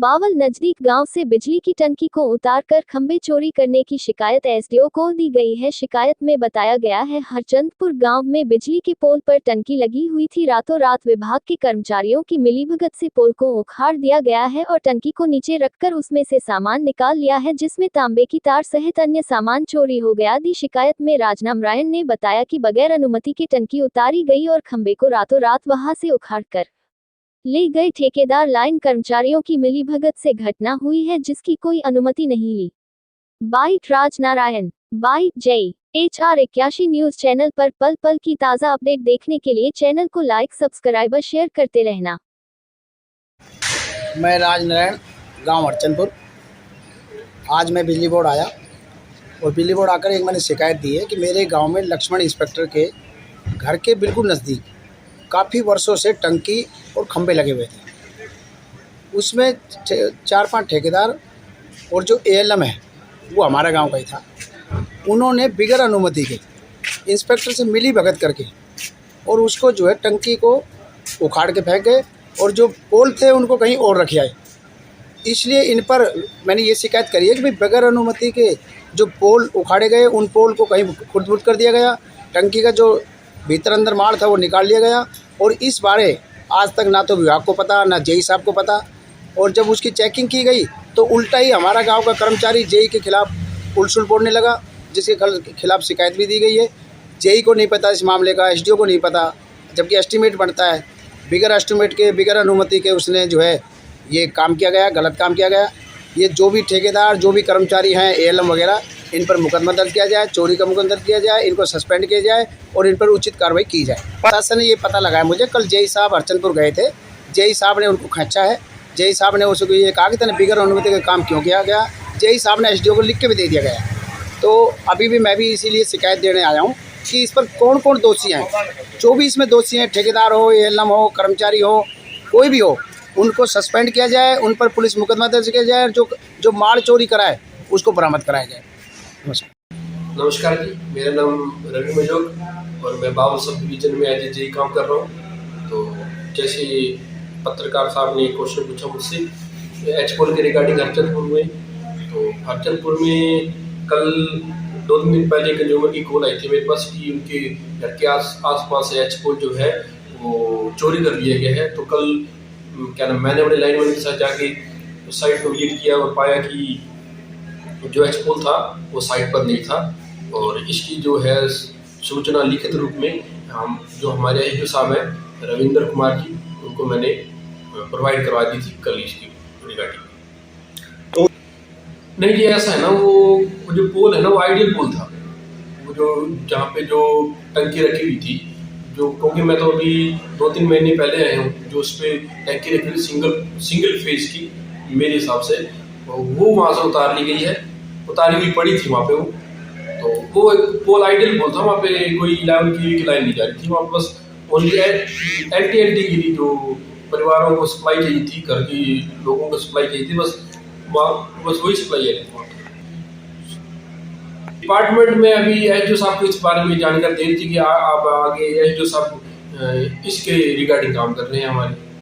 बावल नजदीक गांव से बिजली की टंकी को उतारकर खंभे चोरी करने की शिकायत एसडीओ को दी गई है। शिकायत में बताया गया है, हरचंदपुर गांव में बिजली के पोल पर टंकी लगी हुई थी। रातों रात विभाग के कर्मचारियों की मिलीभगत से पोल को उखाड़ दिया गया है और टंकी को नीचे रखकर उसमें से सामान निकाल लिया है, जिसमें तांबे की तार सहित अन्य सामान चोरी हो गया। दी शिकायत में राजनारायण ने बताया कि बगैर अनुमति की टंकी उतारी गई और खंभे को रातों रात वहां से उखाड़कर ले गए। ठेकेदार लाइन कर्मचारियों की मिलीभगत से घटना हुई है, जिसकी कोई अनुमति नहीं ली। बाइट राजनारायण। बाइट जय HR 81 न्यूज चैनल पर पल पल की ताज़ा अपडेट देखने के लिए चैनल को लाइक, सब्सक्राइब और शेयर करते रहना। मैं राजनारायण, गांव हरचंदपुर। आज मैं बिजली बोर्ड आया और बिजली बोर्ड आकर एक मैंने शिकायत दी है कि मेरे गांव में लक्ष्मण इंस्पेक्टर के घर के बिल्कुल नज़दीक काफ़ी वर्षों से टंकी और खंभे लगे हुए थे। उसमें 4-5 ठेकेदार और जो ALM है वो हमारा गांव का ही था। उन्होंने बिगर अनुमति के इंस्पेक्टर से मिली भगत करके और उसको जो है टंकी को उखाड़ के फेंक गए और जो पोल थे उनको कहीं और रखे आए। इसलिए इन पर मैंने ये शिकायत करी है कि भाई बगैर अनुमति के जो पोल उखाड़े गए, उन पोल को कहीं खुर्द-बुर्द कर दिया गया। टंकी का जो भीतर अंदर माल था वो निकाल लिया गया और इस बारे आज तक ना तो विभाग को पता, ना JE साहब को पता। और जब उसकी चेकिंग की गई तो उल्टा ही हमारा गांव का कर्मचारी JE के खिलाफ उलझुल बोलने लगा, जिसके खिलाफ शिकायत भी दी गई है। JE को नहीं पता इस मामले का, SDO को नहीं पता, जबकि एस्टीमेट बनता है। बिगर एस्टीमेट के, बिगर अनुमति के उसने जो है ये काम किया गया, गलत काम किया गया। ये जो भी ठेकेदार, जो भी कर्मचारी हैं ALM वगैरह, इन पर मुकदमा दर्ज किया जाए, चोरी का मुकदमा दर्ज किया जाए, इनको सस्पेंड किया जाए और इन पर उचित कार्रवाई की जाए। प्रशासन ने ये पता लगाया मुझे, कल JE साहब हरचंदपुर गए थे। JE साहब ने उनको खींचा है। JE साहब ने उसको ये कहा कि तेने बिगर अनुमति का काम क्यों किया गया। JE साहब ने SDO को लिख के भी दे दिया गया। तो अभी भी मैं भी इसीलिए शिकायत देने आया हूँ कि इस पर कौन कौन दोषी हैं। जो भी इसमें दोषी हैं, ठेकेदार हो, ALM हो, कर्मचारी हो, कोई भी हो, उनको सस्पेंड किया जाए, उन पर पुलिस मुकदमा दर्ज किया जाए, जो माल चोरी कराए उसको बरामद कराया जाए। नमस्कार जी, मेरा नाम रवि मजोग और मैं बावल सब डिवीजन में एज JE काम कर रहा हूँ। तो जैसे पत्रकार साहब ने क्वेश्चन पूछा मुझसे एच पोल के रिगार्डिंग हरचंदपुर में, तो हरचंदपुर में कल 2 दिन पहले कंज्यूमर की कॉल आई थी मेरे पास कि उनके घर के आस पास एच पोल जो है वो चोरी कर लिया गया है। तो कल क्या नाम, मैंने अपने लाइन मैनेजर के साथ जाके उस साइट को विजिट किया और पाया कि जो एच पोल था वो साइट पर नहीं था और इसकी जो है सूचना लिखित रूप में हम जो हमारे SDO साहब हैं रविंद्र कुमार जी, उनको मैंने प्रोवाइड करवा दी थी कल इसकी रिगार्डिंग। तो नहीं जी, ऐसा है ना, वो जो पोल है ना वो आइडियल पोल था। वो जो जहाँ पे जो टंकी रखी हुई थी, जो क्योंकि मैं तो अभी 2-3 महीने पहले आया हूँ, जो उस पर टंकी रखी हुई सिंगल फेज की मेरे हिसाब से वो वहाँ से उतार ली गई है, उतारी हुई पड़ी थी वहाँ पे वो। तो वो एक पोल आइडियल पोल था, वहाँ पे कोई 11 kV की लाइन नहीं जा रही थी। वहाँ बस ओनली LT की जो परिवारों को सप्लाई चाहिए थी, घर की लोगों को सप्लाई चाहिए थी, बस वही सप्लाई है। डिपार्टमेंट में अभी SDO साहब को इस बारे में जानकारी दे रही थी कि आप आगे SDO साहब इसके रिगार्डिंग काम कर रहे हैं हमारे।